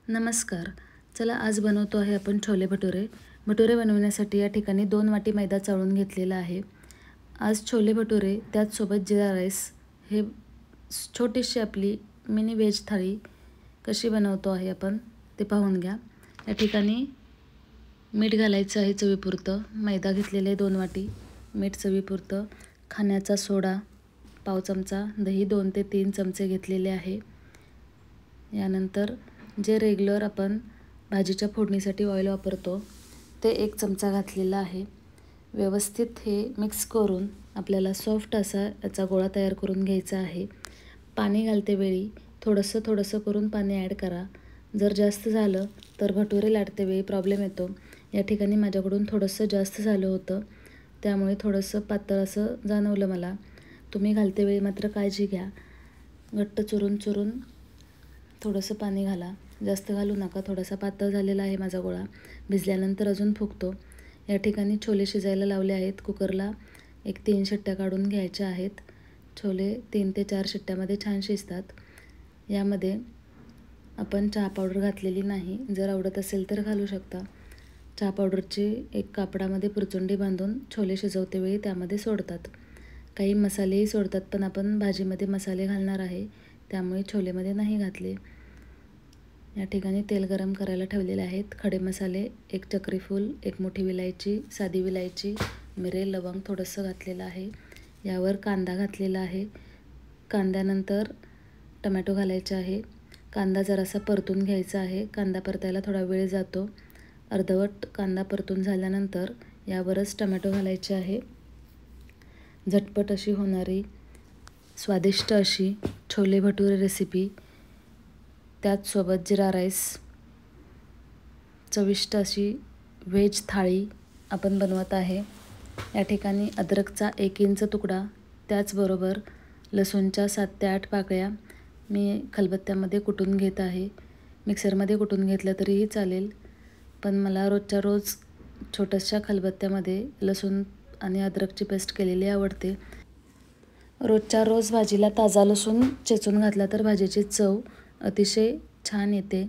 नमस्कार. चला आज बनवतो आहे आपण छोले भटुरे. भटुरे बनवण्यासाठी या ठिकाणी 2 वाटी मैदा चाळून घेतलेला आहे. आज छोले भटुरे त्याचसोबत जिरा राईस हे छोटीशी आपली मिनी व्हेज थाळी कशी बनवतो आहे आपण ते पाहून घ्या. या ठिकाणी मीठ घालायचं आहे चवीपुरतं. मैदा घेतलेले 2 वाटी, मीठ चवीपुरतं, खाण्याचा सोडा पाव चमचा, दही 2 ते 3 चमचे घेतलेले आहे. यानंतर जे रेग्युलर आपण भाजीच्या फोडणीसाठी ऑइल वापरतो ते 1 चमचा घातलेला आहे. व्यवस्थित हे मिक्स करून आपल्याला सॉफ्ट असा याचा गोळा तयार करून घ्यायचा आहे. पाणी घालते वेळी थोडंसं करून पाणी ॲड करा. जर जास्त झालं तर भटुरे लाटते वेळी प्रॉब्लेम येतो. या ठिकाणी माझ्याकडून थोडंसं जास्त झालं होतं, त्यामुळे थोडंसं पातळ असं जाणवलं मला. तुम्ही घालते वेळी मात्र काळजी घ्या. घट्ट चुरून थोडंसं पाणी घाला, जास्त घालू नका. थोडासा पातळ झालेला आहे माझा गोळा, भिजल्यानंतर अजून फुगतो. या ठिकाणी छोले शिजायला लावले आहेत. कुकरला 3 शिट्ट्या काढून घ्यायच्या आहेत. छोले 3 ते 4 शिट्ट्यामध्ये छान शिजतात. यामध्ये आपण चहा पावडर घातलेली नाही, जर आवडत असेल तर घालू शकता. चहा पावडरची एक कापडामध्ये पुरचुंडी बांधून छोले शिजवते वेळी त्यामध्ये सोडतात. काही मसालेही सोडतात, पण आपण भाजीमध्ये मसाले घालणार आहे त्यामुळे छोलेमध्ये नाही घातले. या ठिकाणी तेल गरम करायला ठेवलेले आहेत. खडे मसाले 1 चक्रीफूल, 1 मोठी विलायची, साधी विलायची, मिरे, लवंग थोडंसं घातलेलं आहे. यावर कांदा घातलेला आहे. कांद्यानंतर टमॅटो घालायचा आहे. कांदा जरासा परतून घ्यायचा आहे. कांदा परतायला थोडा वेळ जातो. अर्धवट कांदा परतून झाल्यानंतर यावरच टमॅटो घालायचे आहे. झटपट अशी होणारी स्वादिष्ट अशी छोले भटुरे रेसिपी, त्याचसोबत जिरा राईस, चविष्ट अशी व्हेज थाळी आपण बनवत आहे. या ठिकाणी अद्रकचा 1 इंच तुकडा, त्याचबरोबर लसूणच्या 7 ते 8 पाकळ्या मी खलबत्त्यामध्ये कुटून घेत आहे. मिक्सरमध्ये कुटून घेतलं तरीही चालेल, पण मला रोजच्या रोज छोट्याशा खलबत्त्यामध्ये लसूण आणि अद्रकची पेस्ट केलेली आवडते. रोजच्या रोज भाजीला ताजा लसूण चेचून घातला तर भाजीची चव अतिशय छान येते.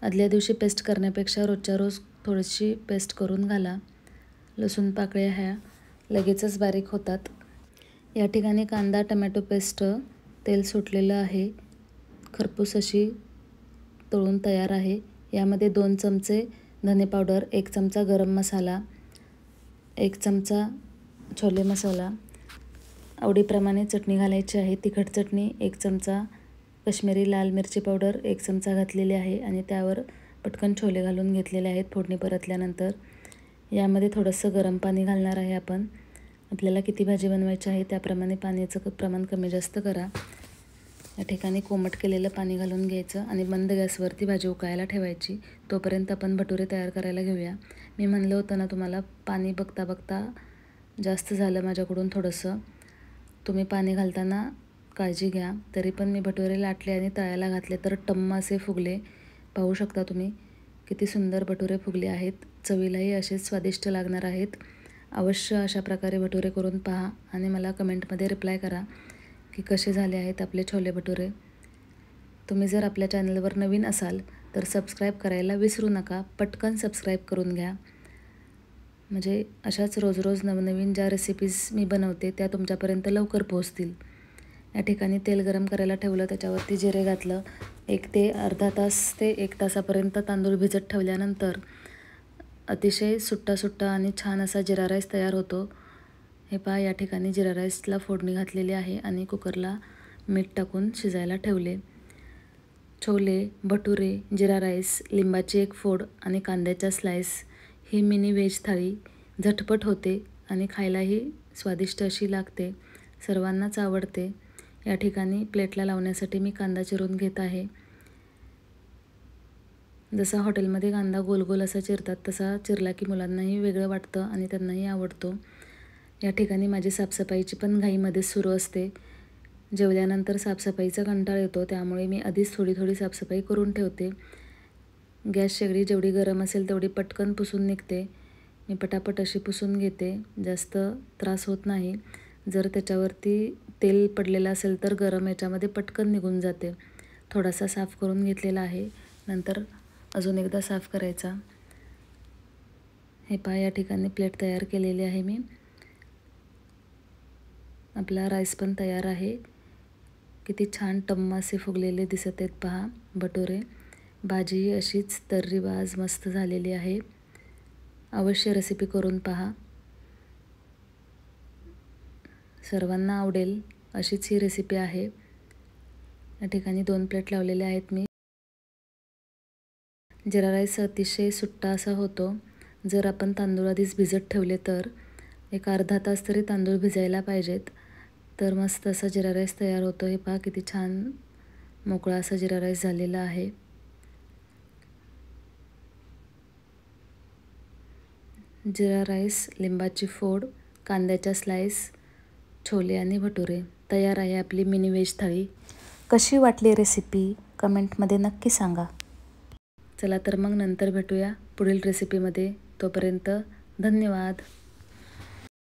आदल्या दिवशी पेस्ट करण्यापेक्षा रोजच्या रोज थोडीशी पेस्ट करून घाला. लसूण पाकळ्या ह्या लगेचच बारीक होतात. या ठिकाणी कांदा टमॅटो पेस्ट तेल सुटलेलं आहे, खरपूस अशी तळून तयार आहे. यामध्ये 2 चमचे धने पावडर, 1 चमचा गरम मसाला, 1 चमचा छोले मसाला, आवडीप्रमाणे चटणी घालायची आहे. तिखट चटणी 1 चमचा, काश्मीरी लाल मिरची पावडर 1 चमचा घातलेली आहे आणि त्यावर पटकन छोले घालून घेतलेले आहेत. फोडणी परतल्यानंतर यामध्ये थोडंसं गरम पाणी घालणार आहे आपण. आपल्याला किती भाजी बनवायची आहे त्याप्रमाणे पाण्याचं प्रमाण कमी जास्त करा. या ठिकाणी कोमट केलेलं पाणी घालून घ्यायचं आणि मंद गॅसवरती भाजी उकळायला ठेवायची. तोपर्यंत आपण भटुरे तयार करायला घेऊया. मी म्हणलं होतं ना तुम्हाला, पाणी बघता जास्त झालं माझ्याकडून थोडंसं. तुम्ही पाणी घालताना काळजी घ्या. तरी पण मी भटुरे लाटले आणि तळायला घातले तर टम्म असे फुगले. पाहू शकता तुम्ही किती सुंदर भटुरे फुगले आहेत. चवीलाही असेच स्वादिष्ट लागणार आहेत. अवश्य अशा प्रकारे भटुरे करून पहा आणि मला कमेंटमध्ये रिप्लाय करा की कसे झाले आहेत आपले छोले भटुरे. तुम्ही जर आपल्या चॅनलवर नवीन असाल तर सबस्क्राईब करायला विसरू नका. पटकन सबस्क्राईब करून घ्या, म्हणजे अशाच रोज नवनवीन ज्या रेसिपीज मी बनवते त्या तुमच्यापर्यंत लवकर पोहोचतील. या ठिकाणी तेल गरम करायला ठेवलं, त्याच्यावरती जिरे घातलं. 1 ते अर्धा तास ते 1 तासापर्यंत तांदूळ भिजत ठेवल्यानंतर अतिशय सुट्टा आणि छान असा जिरा राईस तयार होतो. हे पहा, या ठिकाणी जिरा राईसला फोडणी घातलेली आहे आणि कुकरला मीठ टाकून शिजायला ठेवले. छोले भटुरे, जिरा राईस, लिंबाची 1 फोड आणि कांद्याच्या स्लाईस ही मिनी व्हेज थाळी झटपट होते आणि खायलाही स्वादिष्ट अशी लागते. सर्वांनाच आवडते. या ठिकाणी प्लेटला लावण्यासाठी मी कांदा चिरून घेत आहे. जसा हॉटेलमध्ये कांदा गोल असा चिरतात तसा चिरला की मुलांनाही वेगळं वाटतं आणि त्यांनाही आवडतो. या ठिकाणी माझी साफसफाईची पण घाईमध्येच सुरू असते. जेवल्यानंतर साफसफाईचा कंटाळा येतो, त्यामुळे मी आधीच थोडी साफसफाई करून ठेवते. गॅस शेगडी जेवढी गरम असेल तेवढी पटकन पुसून निघते. मी पटापट अशी पुसून घेते, जास्त त्रास होत नाही. जर त्याच्यावरती तेल पडलेलं असेल तर गरम याच्यामध्ये पटकन निघून जाते. थोडासा साफ करून घेतलेला आहे. नंतर अजून एकदा साफ करायचा। हे पहा, या ठिकाणी प्लेट तयार केलेली आहे मी। आपला राईस पण तयार आहे। किती छान टम्म असे फुगलेले दिसत आहेत पहा भटुरे। भाजी अशीच तर्रीबाज मस्त झालेली आहे। अवश्य रेसिपी करून पहा, सर्वांना आवडेल अशीच ही रेसिपी आहे। या ठिकाणी 2 प्लेट लावलेले आहेत मी। जिरा राईस अतिशय सुट्टा असा होतो। जर आपण तांदूळ आधीच भिजत ठेवले तर एक अर्धा तास तरी तांदूळ भिजायला पाहिजेत, तर मस्त असा जिरा राईस तयार होतो। हे पहा किती छान मोकळा असा जिरा राईस झालेला आहे। जिरा राईस, लिंबाची फोड, कांद्याच्या स्लाइस, छोले आणि भटुरे तयार आहे आपली मिनी व्हेज थाळी। कशी वाटली रेसिपी कमेंटमध्ये नक्की सांगा। चला तर मग नंतर भेटूया पुढील रेसिपीमध्ये। तोपर्यंत धन्यवाद।